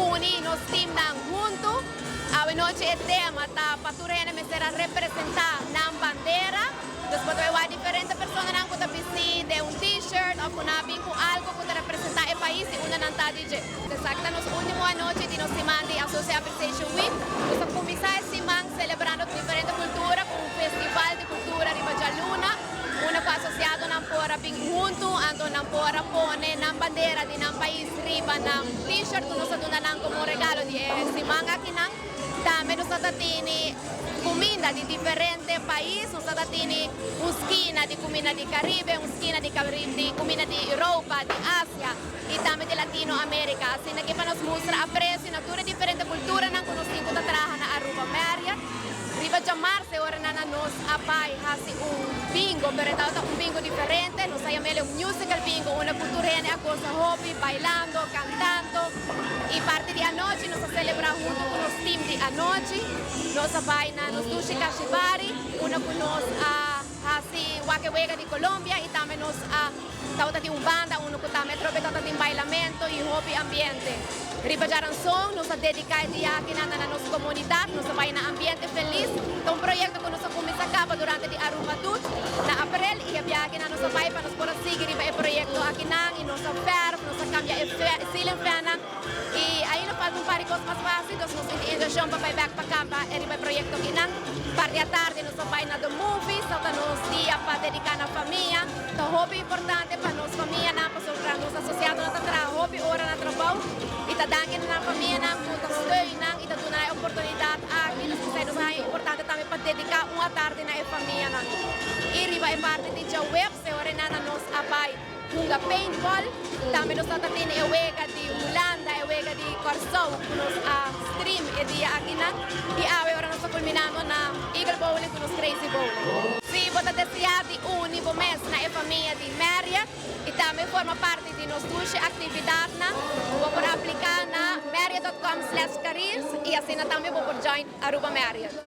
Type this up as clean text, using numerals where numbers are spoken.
uni nos team ng junto. Awe noche e tema ta paturaya na mesera representar ng bandera. Después hay diferentes personas que pueden vestir de un t-shirt o con algo que representa el país y una nanta DJ. Exacto, nos últimos anoche de nos simandi Associate Appreciation Week. Nos comienzamos simang celebrando diferentes culturas con un festival de cultura Ribaja Luna. Una cosa asociado nan pora ping junto ando nan pora pone nan bandera di nan país riba nan t-shirt que nos adunan como regalo di simang aquí nan. También nos tatini comida di differenti paesi, sono stata un'schina di comida di Caribe, un'schina di comida di Europa, di Asia e también di Latino America. Así que nos muestra aprecio natura differenti culture nan conosciamo da traha na Aruba Marriott. Riba già marzo ora nana nos apai hasi un bingo, per un bingo differente, nos hay un musical bingo, una cultura a cosa hobby, bailando, cantando. Y parte de anoche nos celebra junto con los team de anoche, nos apai na nos dushi kashibari, una con nos hasi wakewega de Colombia y también nos tauta de un banda, uno con también trompetata de bailamento y hobby ambiente. Riba Jaranzón nos dedica dia aqui na nossa comunidade, nos vai na ambiente feliz. Então, um projeto que nós começamos acaba durante a Aruba Tut, na April, e havia aqui na nossa vai para nos poder seguir o projeto aqui na e nossa ferro, nossa cambia silen fena. E aí nós fazemos um par de coisas mais fáceis, nós nos engageamos para ir back para campa, e o projeto aqui na parte da tarde nós vai na The Movies, então nos dia para dedicar na família. Então, hobby importante para nossa família, para nos associados na trabalho, hobby ora na trabalho. Itadangin na família ng putas steun ng itadunay oportunidad aqui nos conselhos é importante também para dedicar uma tarde na família ng iriba é parte de já web se ora na nos apai hunga paintball também nos tatatin e wega de Holanda e wega de Corsou nos stream e dia aqui na e awe ora nos culminamos na Eagle Bowling com nos Crazy Bowling. Se você desejar de único mês na família de Marriott e também forma parte de nos duas atividades na vou aplicar na marriott.com/careers e assim também vou join Aruba Marriott.